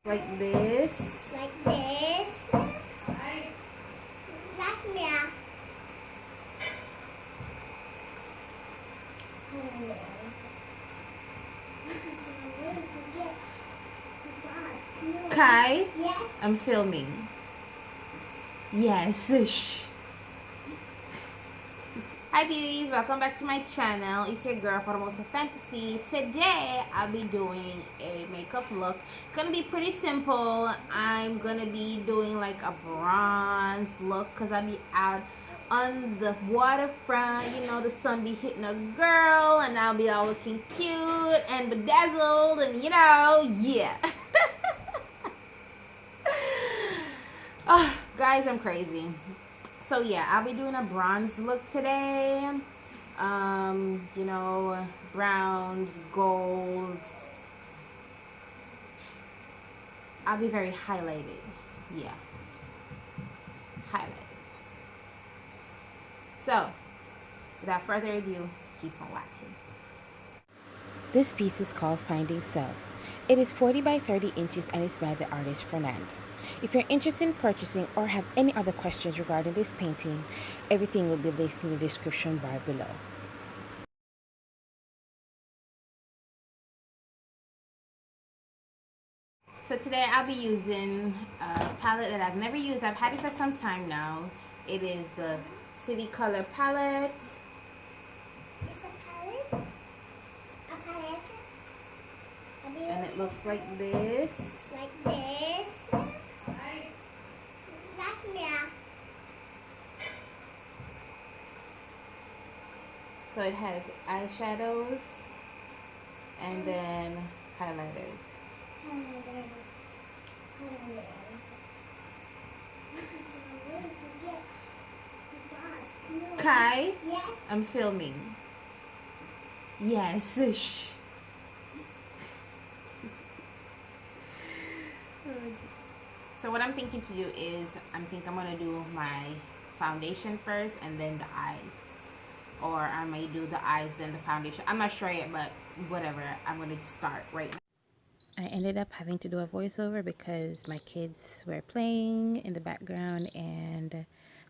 Like this. Like this. That's me. Kai, Yes. I'm filming. Yes. Shh. Hi beauties, welcome back to my channel. It's your girl Formosa Fantasy. Today I'll be doing a makeup look. It's gonna be pretty simple. I'm gonna be doing like a bronze look because I'll be out on the waterfront. You know, the sun be hitting a girl and I'll be all looking cute and bedazzled and you know, yeah. Oh, guys, I'm crazy. So yeah, I'll be doing a bronze look today. You know, browns, golds. I'll be very highlighted. Yeah. Highlighted. So, without further ado, keep on watching. This piece is called Finding Self. It is 40 by 30 inches and is by the artist Fernand. If you're interested in purchasing or have any other questions regarding this painting, everything will be linked in the description bar below. So today I'll be using a palette that I've never used. I've had it for some time now. It is the City Color palette. It's a palette. A palette. And it looks like this. Like this. That's me. So it has eyeshadows and then highlighters. Kai, Yes. I'm filming. Yes. Shh. So what I'm thinking to do is I'm gonna do my foundation first and then the eyes. Or I may do the eyes then the foundation. I'm not sure yet, but whatever. I'm gonna just start right now. I ended up having to do a voiceover because my kids were playing in the background, and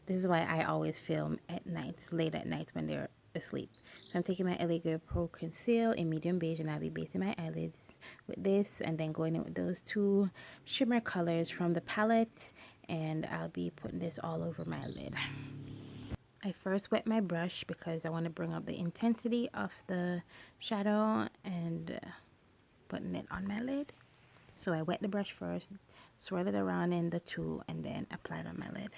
this is why I always film at night, late at night when they're asleep. So I'm taking my LA Girl Pro Conceal in medium beige, and I'll be basing my eyelids with this and then going in with those two shimmer colors from the palette, and I'll be putting this all over my lid. I first wet my brush because I want to bring up the intensity of the shadow and putting it on my lid. So I wet the brush first, swirl it around in the two, and then apply it on my lid.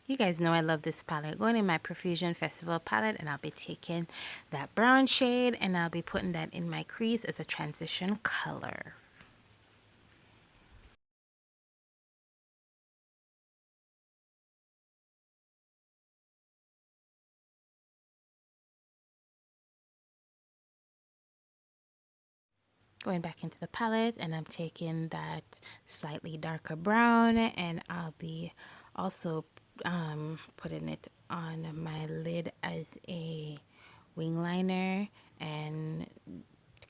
You guys know I love this palette. Going in my Profusion Festival palette, and I'll be taking that brown shade and I'll be putting that in my crease as a transition color. Going back into the palette, and I'm taking that slightly darker brown, and I'll be also putting it on my lid as a wing liner and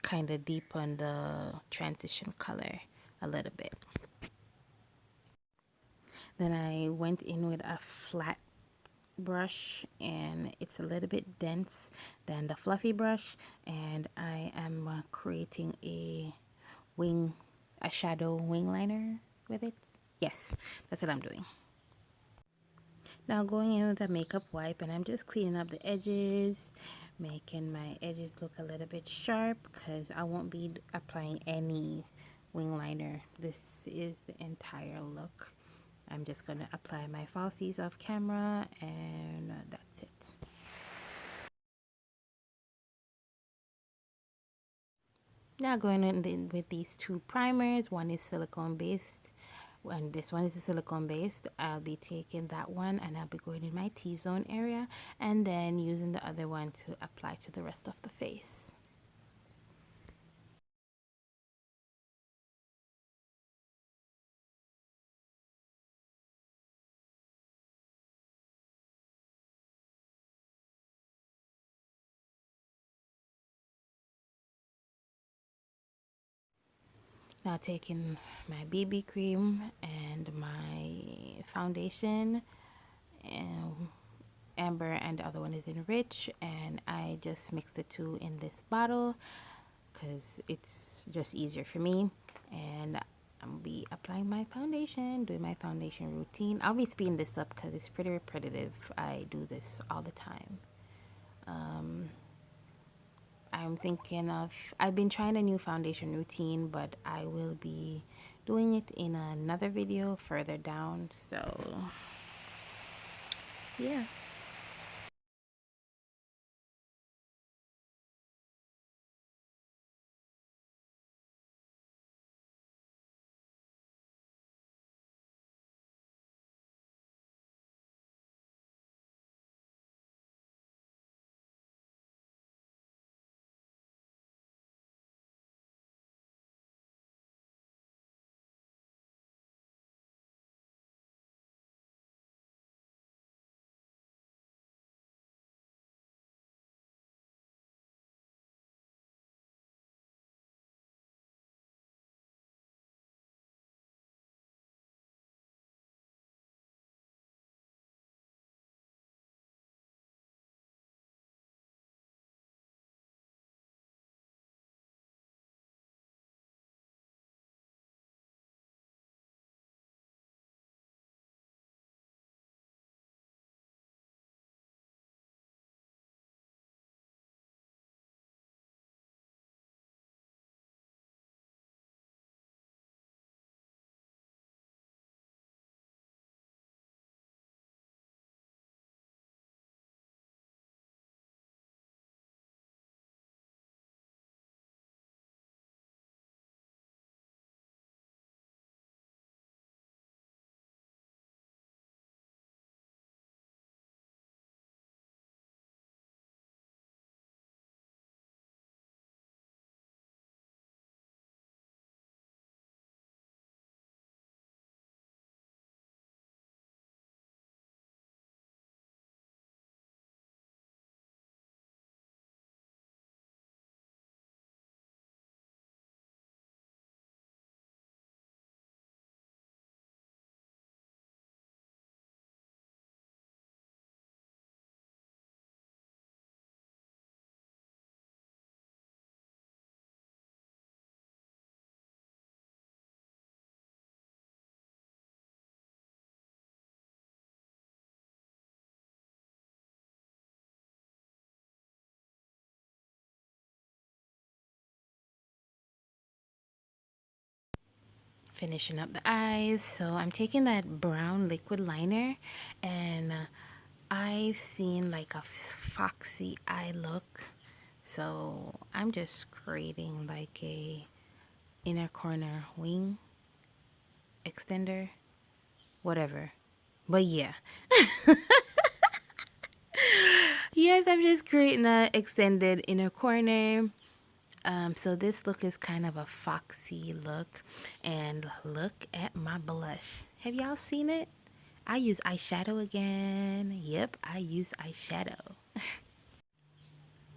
kind of deepen the transition color a little bit. Then I went in with a flat brush, and it's a little bit dense than the fluffy brush, and I am creating a shadow wing liner with it. Yes, that's what I'm doing. Now going in with a makeup wipe, and I'm just cleaning up the edges, making my edges look a little bit sharp because I won't be applying any wing liner. This is the entire look. I'm just going to apply my falsies off camera, and that's it. Now going in with these two primers. One is silicone based and this one is a silicone based. I'll be taking that one and I'll be going in my T-zone area and then using the other one to apply to the rest of the face. Now taking my BB cream and my foundation, and amber, and the other one is in rich, and I just mix the two in this bottle because it's just easier for me. And I'm be applying my foundation, doing my foundation routine. I'll be speeding this up because it's pretty repetitive. I do this all the time. I'm thinking of, I've been trying a new foundation routine, but I will be doing it in another video further down. So yeah. Finishing up the eyes. So I'm taking that brown liquid liner, and I've seen like a foxy eye look, so I'm just creating like a inner corner wing extender, whatever. But yeah. Yes, I'm just creating a extended inner corner. So this look is kind of a foxy look. And look at my blush. Have y'all seen it? I use eyeshadow again. Yep, I use eyeshadow.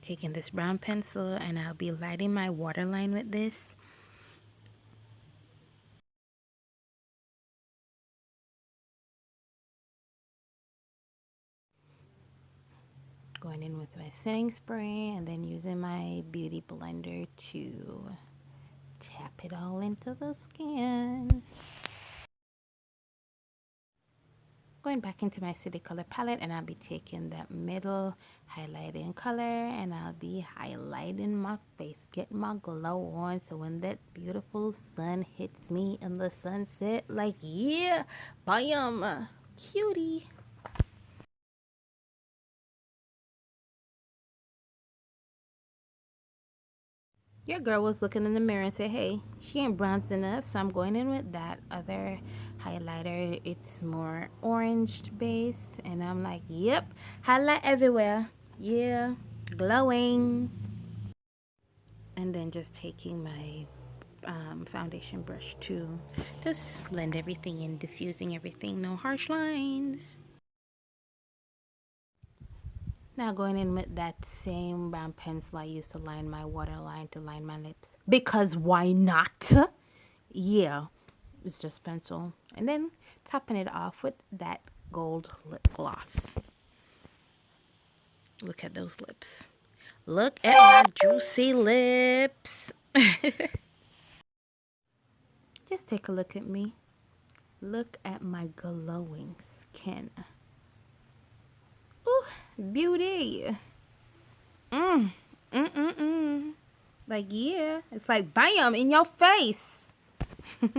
Taking this brown pencil, and I'll be lighting my waterline with this. Going in with my setting spray, and then using my beauty blender to tap it all into the skin. Going back into my City Color palette, and I'll be taking that middle highlighting color, and I'll be highlighting my face, getting my glow on, so when that beautiful sun hits me in the sunset, like, yeah, bam, cutie. Your girl was looking in the mirror and said, hey, she ain't bronzed enough, so I'm going in with that other highlighter. It's more orange based, and I'm like, yep, highlight everywhere. Yeah, glowing. And then just taking my foundation brush to just blend everything in, diffusing everything, no harsh lines. Now going in with that same brown pencil I used to line my waterline to line my lips. Because why not? Yeah, it's just pencil. And then topping it off with that gold lip gloss. Look at those lips. Look at my juicy lips. Just take a look at me. Look at my glowing skin. Ooh, beauty. Like, yeah, it's like bam in your face. Thank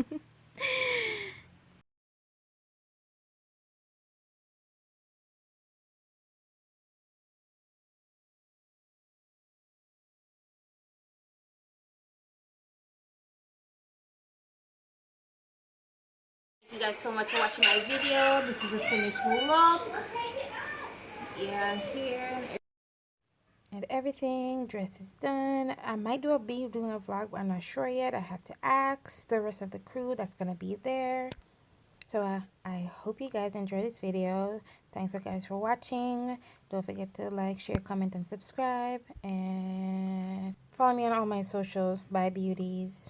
you guys so much for watching my video. This is a finished look. Yeah, here. And everything, dress is done. I might be doing a vlog, but I'm not sure yet. I have to ask the rest of the crew that's gonna be there. So I hope you guys enjoyed this video. Thanks guys for watching. Don't forget to like, share, comment, and subscribe. And follow me on all my socials. Bye, beauties.